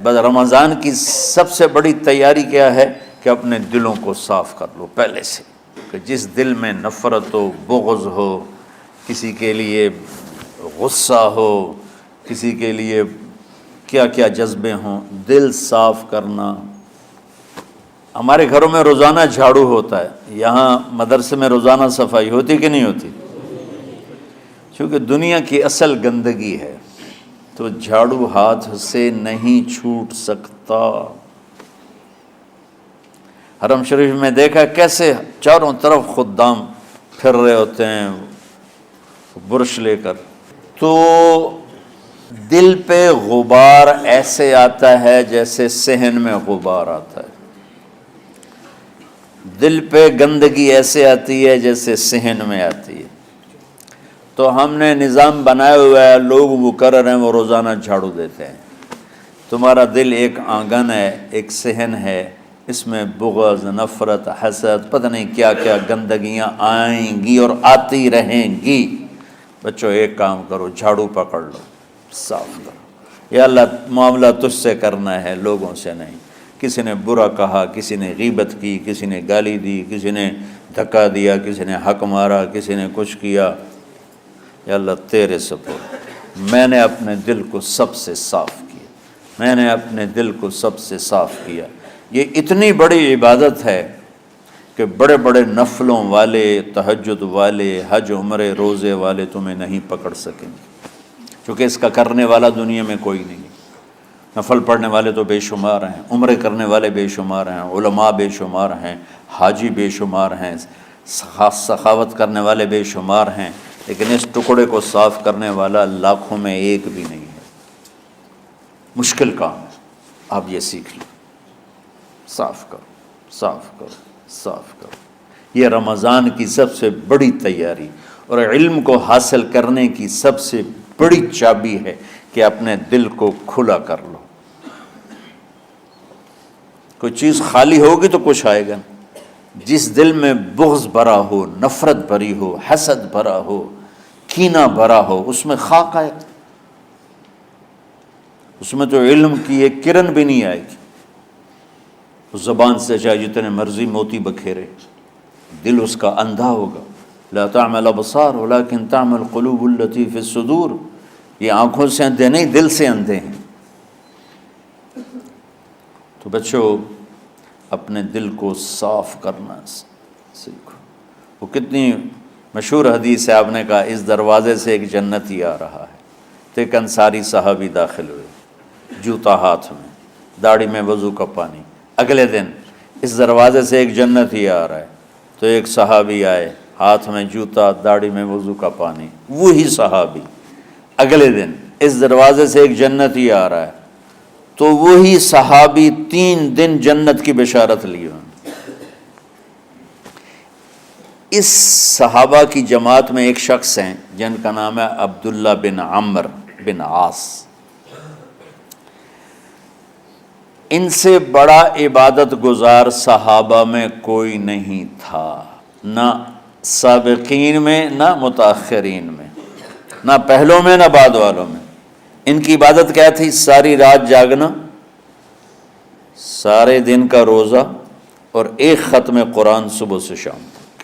بس رمضان کی سب سے بڑی تیاری کیا ہے کہ اپنے دلوں کو صاف کر لو پہلے سے، کہ جس دل میں نفرت ہو، بغض ہو، کسی کے لیے غصہ ہو، کسی کے لیے کیا کیا جذبے ہوں، دل صاف کرنا۔ ہمارے گھروں میں روزانہ جھاڑو ہوتا ہے، یہاں مدرسے میں روزانہ صفائی ہوتی کہ نہیں ہوتی؟ چونکہ دنیا کی اصل گندگی ہے تو جھاڑو ہاتھ سے نہیں چھوٹ سکتا۔ حرم شریف میں دیکھا کیسے چاروں طرف خدام پھر رہے ہوتے ہیں برش لے کر، تو دل پہ غبار ایسے آتا ہے جیسے صحن میں غبار آتا ہے، دل پہ گندگی ایسے آتی ہے جیسے صحن میں آتی ہے۔ تو ہم نے نظام بنایا ہوا ہے، لوگ وہ کر رہے ہیں، وہ روزانہ جھاڑو دیتے ہیں۔ تمہارا دل ایک آنگن ہے، ایک صحن ہے، اس میں بغض، نفرت، حسد، پتہ نہیں کیا کیا گندگیاں آئیں گی اور آتی رہیں گی۔ بچوں ایک کام کرو، جھاڑو پکڑ لو، صاف کرو۔ یا اللہ معاملہ تجھ سے کرنا ہے، لوگوں سے نہیں۔ کسی نے برا کہا، کسی نے غیبت کی، کسی نے گالی دی، کسی نے دھکا دیا، کسی نے حق مارا، کسی نے کچھ کیا، یا اللہ تیرے سپرد میں نے اپنے دل کو سب سے صاف کیا، میں نے اپنے دل کو سب سے صاف کیا۔ یہ اتنی بڑی عبادت ہے کہ بڑے بڑے نفلوں والے، تہجد والے، حج عمرے روزے والے تمہیں نہیں پکڑ سکیں گے، چونکہ اس کا کرنے والا دنیا میں کوئی نہیں ہے۔ نفل پڑھنے والے تو بے شمار ہیں، عمرے کرنے والے بے شمار ہیں، علماء بے شمار ہیں، حاجی بے شمار ہیں، سخاوت کرنے والے بے شمار ہیں، لیکن اس ٹکڑے کو صاف کرنے والا لاکھوں میں ایک بھی نہیں ہے۔ مشکل کام ہے، آپ یہ سیکھ لیں، صاف کرو، صاف کرو، صاف کرو۔ یہ رمضان کی سب سے بڑی تیاری اور علم کو حاصل کرنے کی سب سے بڑی چابی ہے کہ اپنے دل کو کھلا کر لو۔ کوئی چیز خالی ہوگی تو کچھ آئے گا۔ جس دل میں بغض بھرا ہو، نفرت بھری ہو، حسد بھرا ہو، کینہ بھرا ہو، اس میں خاک آئے، اس میں تو علم کی ایک کرن بھی نہیں آئے گی۔ اس زبان سے چاہے جتنے مرضی موتی بکھیرے، دل اس کا اندھا ہوگا۔ لا تعمى الابصار ولكن تعمى القلوب التي في الصدور۔ یہ آنکھوں سے اندھے نہیں، دل سے اندھے ہیں۔ تو بچوں اپنے دل کو صاف کرنا سیکھو۔ وہ کتنی مشہور حدیث ہے، آپ نے کہا اس دروازے سے ایک جنتی آ رہا ہے، تو ایک انصاری صحابی داخل ہوئے، جوتا ہاتھ میں، داڑھی میں وضو کا پانی۔ اگلے دن اس دروازے سے ایک جنتی آ رہا ہے، تو ایک صحابی آئے، ہاتھ میں جوتا، داڑھی میں وضو کا پانی۔ وہی صحابی اگلے دن اس دروازے سے ایک جنتی آ رہا ہے، تو وہی صحابی 3 دن جنت کی بشارت لی۔ اس صحابہ کی جماعت میں ایک شخص ہیں جن کا نام ہے عبداللہ بن عمرو بن عاص۔ ان سے بڑا عبادت گزار صحابہ میں کوئی نہیں تھا، نہ سابقین میں نہ متاخرین میں، نہ پہلوں میں نہ بعد والوں میں۔ ان کی عبادت کیا تھی؟ ساری رات جاگنا، سارے دن کا روزہ، اور ایک ختم قرآن صبح سے شام تک۔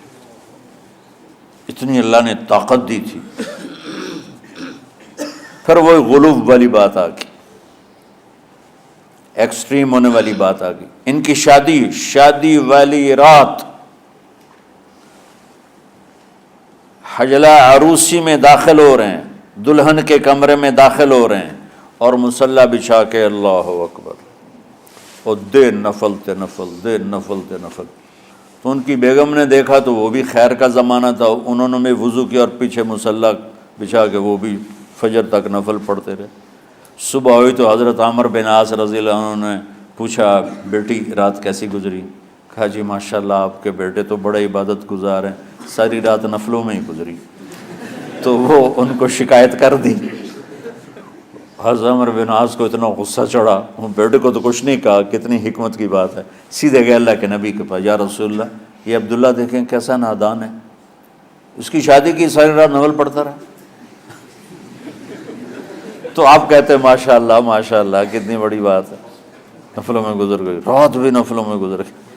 اتنی اللہ نے طاقت دی تھی۔ پھر وہ غلو والی بات آ گئی، ایکسٹریم ہونے والی بات آ گئی۔ ان کی شادی والی رات حجلہ عروسی میں داخل ہو رہے ہیں، دلہن کے کمرے میں داخل ہو رہے ہیں، اور مصلی بچھا کے اللہ اکبر، اور دیر نفل تے نفل، دیر نفل تے نفل۔ تو ان کی بیگم نے دیکھا تو وہ بھی خیر کا زمانہ تھا، انہوں نے بھی وضو کیا اور پیچھے مصلی بچھا کے وہ بھی فجر تک نفل پڑھتے رہے۔ صبح ہوئی تو حضرت عمر بن عاص رضی اللہ عنہ نے پوچھا بیٹی رات کیسی گزری؟ کہا جی ماشاءاللہ آپ کے بیٹے تو بڑے عبادت گزار ہیں، ساری رات نفلوں میں ہی گزری۔ تو وہ ان کو شکایت کر دی۔ حضرت عمر بن عاص کو اتنا غصہ چڑھا، بیٹے کو تو کچھ نہیں کہا، کتنی حکمت کی بات ہے، سیدھے گئے اللہ کے نبی کے پاس، یا رسول اللہ یہ عبداللہ دیکھیں کیسا نادان ہے، اس کی شادی کی ساری رات نفل پڑھتا رہا۔ تو آپ کہتے ہیں ماشاءاللہ ماشاءاللہ کتنی بڑی بات ہے۔ نفلوں میں گزر گئی، رات بھی نفلوں میں گزر گئی۔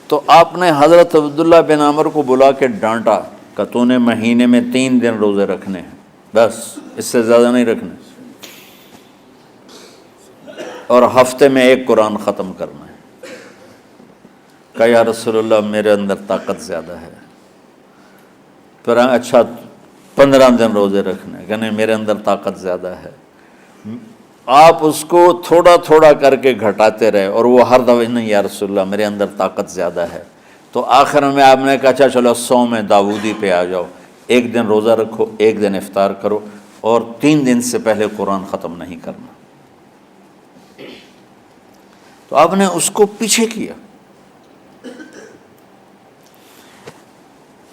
تو آپ نے حضرت عبداللہ بن عمر کو بلا کے ڈانٹا کہ تو نے مہینے میں 3 دن روزے رکھنے ہیں، بس اس سے زیادہ نہیں رکھنے، اور ہفتے میں 1 قرآن ختم کرنا ہے۔ کہا یا رسول اللہ میرے اندر طاقت زیادہ ہے۔ پھر اچھا 15 دن روزے رکھنے، کہ نہیں میرے اندر طاقت زیادہ ہے۔ آپ اس کو تھوڑا تھوڑا کر کے گھٹاتے رہے، اور وہ ہر دفعہ نہیں یا رسول اللہ میرے اندر طاقت زیادہ ہے۔ تو آخر میں آپ نے کہا اچھا چلو صوم داؤدی پہ آ جاؤ، 1 دن روزہ رکھو، 1 دن افطار کرو، اور 3 دن سے پہلے قرآن ختم نہیں کرنا۔ تو آپ نے اس کو پیچھے کیا۔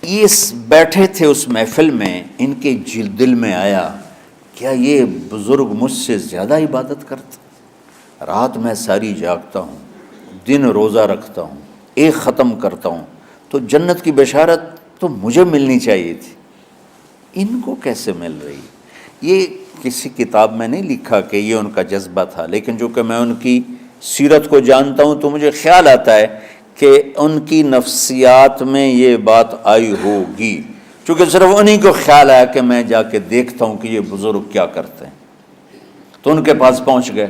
یہ بیٹھے تھے اس محفل میں، ان کے دل میں آیا کیا یہ بزرگ مجھ سے زیادہ عبادت کرتا؟ رات میں ساری جاگتا ہوں، دن روزہ رکھتا ہوں، 1 ختم کرتا ہوں، تو جنت کی بشارت تو مجھے ملنی چاہیے تھی، ان کو کیسے مل رہی؟ یہ کسی کتاب میں نہیں لکھا کہ یہ ان کا جذبہ تھا، لیکن جو کہ میں ان کی سیرت کو جانتا ہوں تو مجھے خیال آتا ہے کہ ان کی نفسیات میں یہ بات آئی ہوگی، چونکہ صرف انہی کو خیال آیا کہ میں جا کے دیکھتا ہوں کہ یہ بزرگ کیا کرتے ہیں۔ تو ان کے پاس پہنچ گئے،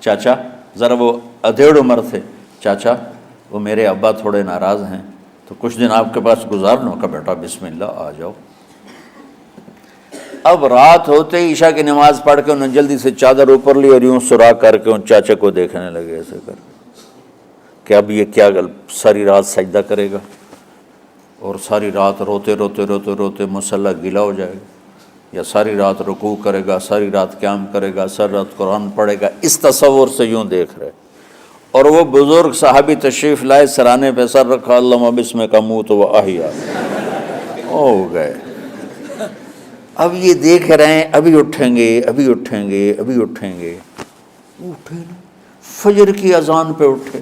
چاچا ذرا، وہ ادھیڑ عمر تھے، چاچا وہ میرے ابا تھوڑے ناراض ہیں، تو کچھ دن آپ کے پاس گزار لوں؟ کا بیٹا بسم اللہ آ جاؤ۔ اب رات ہوتے ہی عشاء کی نماز پڑھ کے انہوں نے جلدی سے چادر اوپر لی اور یوں سراغ کر کے ان چاچا کو دیکھنے لگے ایسے کر کہ اب یہ کیا ساری رات سجدہ کرے گا، اور ساری رات روتے روتے روتے روتے مصلی گیلا ہو جائے گا، یا ساری رات رکوع کرے گا، ساری رات قیام کرے گا، ساری رات قرآن پڑھے گا، اس تصور سے یوں دیکھ رہے۔ اور وہ بزرگ صحابی تشریف لائے، سرانے پہ سر رکھا، اللہم بسمک اموت و احیا، ہو گئے۔ اب یہ دیکھ رہے ہیں ابھی اٹھیں گے، ابھی اٹھیں گے، ابھی اٹھیں گے، اٹھے نا، فجر کی اذان پہ اٹھے۔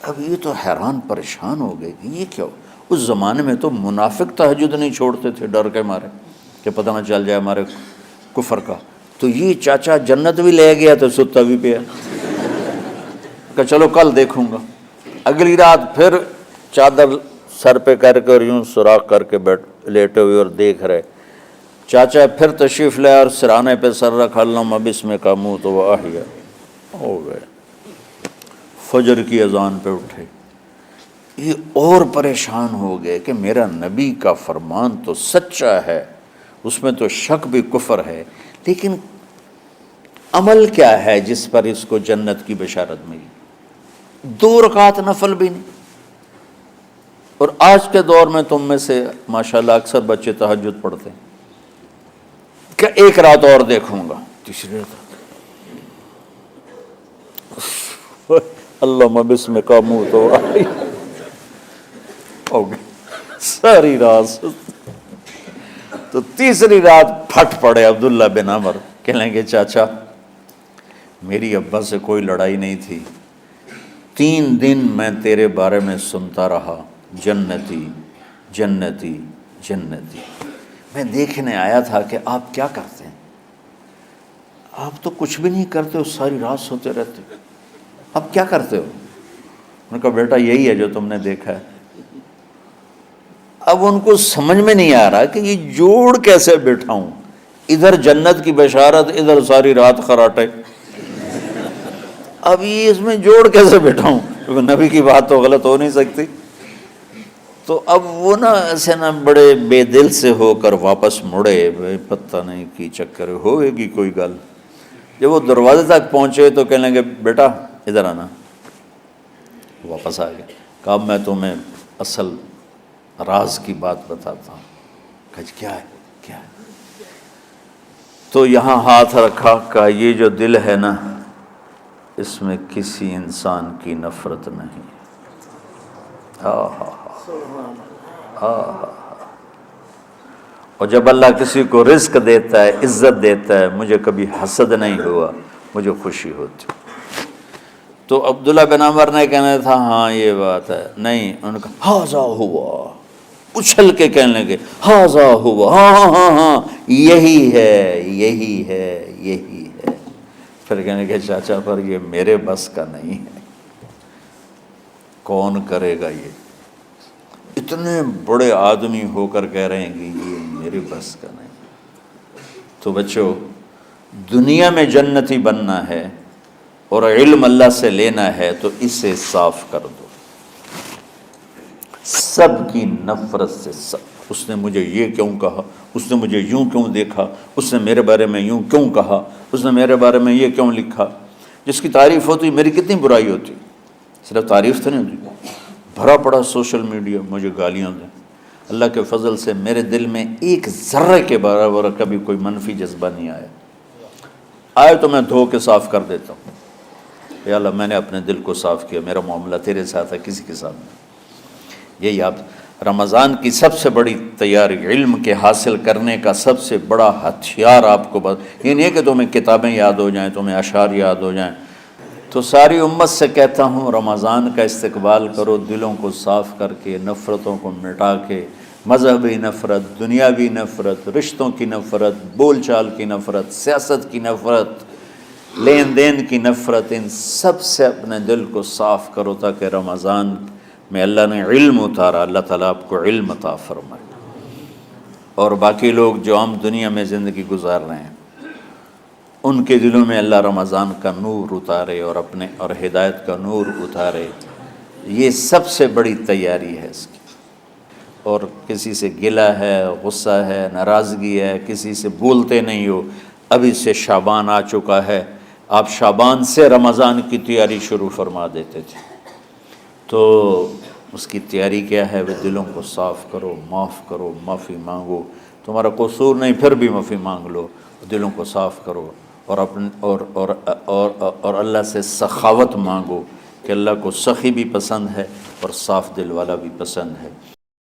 اب یہ تو حیران پریشان ہو گئے کہ یہ کیا ہو؟ اس زمانے میں تو منافق تہجد نہیں چھوڑتے تھے ڈر کے مارے کہ پتہ نہ چل جائے ہمارے کفر کا۔ تو یہ چاچا جنت بھی لے گیا تو ستا بھی پیا کہ چلو کل دیکھوں گا۔ اگلی رات پھر چادر سر پہ کر کے اور یوں سوراخ کر کے لیٹے ہوئے اور دیکھ رہے۔ چاچا پھر تشریف لائے اور سرانے پہ سر رکھا، اللہم بسمک اموت و احیا، ہو گئے۔ فجر کی اذان پہ اٹھے، یہ اور پریشان ہو گئے کہ میرا نبی کا فرمان تو سچا ہے، اس میں تو شک بھی کفر ہے، لیکن عمل کیا ہے جس پر اس کو جنت کی بشارت ملی؟ 2 رکعت نفل بھی نہیں۔ اور آج کے دور میں تم میں سے ماشاءاللہ اکثر بچے تہجد پڑھتے ہیں کہ 1 رات اور دیکھوں گا، تیسری رات اللہم بسمک اموت و احیا، ہو گئی ساری رات۔ تو تیسری رات پھٹ پڑے عبداللہ بن عمر، کہنے لگے چاچا میری ابا سے کوئی لڑائی نہیں تھی، 3 دن میں تیرے بارے میں سنتا رہا، جنتی جنتی جنتی۔ میں دیکھنے آیا تھا کہ آپ کیا کرتے ہیں، آپ تو کچھ بھی نہیں کرتے ہو، ساری رات سوتے رہتے ہو، اب کیا کرتے ہو؟ ان کا بیٹا یہی ہے جو تم نے دیکھا ہے۔ اب ان کو سمجھ میں نہیں آ رہا کہ یہ جوڑ کیسے بٹھاؤں، ادھر جنت کی بشارت، ادھر ساری رات خراٹے، اب یہ اس میں جوڑ کیسے بٹھاؤں، کیونکہ نبی کی بات تو غلط ہو نہیں سکتی۔ تو اب وہ نا ایسے نا بڑے بے دل سے ہو کر واپس مڑے، پتہ نہیں کی چکر ہوئے گی کوئی گل۔ جب وہ دروازے تک پہنچے تو کہنے لگے بیٹا ادھر آنا، واپس آ گئے۔ کہا میں تمہیں اصل راز کی بات بتاتا ہوں۔ کہا کیا ہے کیا ہے؟ تو یہاں ہاتھ رکھا، کہا یہ جو دل ہے نا اس میں کسی انسان کی نفرت نہیں۔ اور جب اللہ کسی کو رزق دیتا ہے، عزت دیتا ہے، مجھے کبھی حسد نہیں ہوا، مجھے خوشی ہوتی۔ تو عبداللہ بن عمر نے کہنا تھا ہاں یہ بات ہے، نہیں، ان کا ہاذا ہوا، اچھل کے کہنے لگے ہاذا ہوا، ہاں ہاں ہاں ہاں یہی ہے یہی ہے یہی ہے۔ پھر کہنے کہ چاچا پر یہ میرے بس کا نہیں ہے، کون کرے گا یہ؟ اتنے بڑے آدمی ہو کر کہہ رہے ہیں کہ یہ میرے بس کا نہیں۔ تو بچوں، دنیا میں جنتی بننا ہے اور علم اللہ سے لینا ہے تو اسے صاف کر دو، سب کی نفرت سے۔ اس نے مجھے یہ کیوں کہا، اس نے مجھے یوں کیوں دیکھا، اس نے میرے بارے میں یوں کیوں کہا، اس نے میرے بارے میں یہ کیوں لکھا۔ جس کی تعریف ہوتی میری کتنی برائی ہوتی، صرف تعریف تو نہیں ہوتی، بھرا پڑا سوشل میڈیا مجھے گالیاں دیں۔ اللہ کے فضل سے میرے دل میں ایک ذرے کے برابر کبھی کوئی منفی جذبہ نہیں آیا، آئے تو میں دھو کے صاف کر دیتا ہوں، یا اللہ میں نے اپنے دل کو صاف کیا، میرا معاملہ تیرے ساتھ ہے، کسی کے ساتھ نہیں۔ یہی آپ رمضان کی سب سے بڑی تیاری، علم کے حاصل کرنے کا سب سے بڑا ہتھیار آپ کو یہ نہیں ہے کہ تمہیں کتابیں یاد ہو جائیں، تمہیں اشعار یاد ہو جائیں۔ تو ساری امت سے کہتا ہوں رمضان کا استقبال کرو، دلوں کو صاف کر کے، نفرتوں کو مٹا کے، مذہبی نفرت، دنیاوی نفرت، رشتوں کی نفرت، بول چال کی نفرت، سیاست کی نفرت، لین دین کی نفرت، ان سب سے اپنے دل کو صاف کرو تاکہ رمضان میں اللہ نے علم اتارا، اللہ تعالیٰ آپ کو علم عطا فرمائے، اور باقی لوگ جو عام دنیا میں زندگی گزار رہے ہیں ان کے دلوں میں اللہ رمضان کا نور اتارے اور ہدایت کا نور اتارے۔ یہ سب سے بڑی تیاری ہے اس کی۔ اور کسی سے گلہ ہے، غصہ ہے، ناراضگی ہے، کسی سے بولتے نہیں ہو، ابھی سے شعبان آ چکا ہے، آپ شعبان سے رمضان کی تیاری شروع فرما دیتے تھے، تو اس کی تیاری کیا ہے؟ وہ دلوں کو صاف کرو، معاف کرو، معافی مانگو، تمہارا قصور نہیں پھر بھی معافی مانگ لو، دلوں کو صاف کرو، اور اللہ سے سخاوت مانگو کہ اللہ کو سخی بھی پسند ہے اور صاف دل والا بھی پسند ہے۔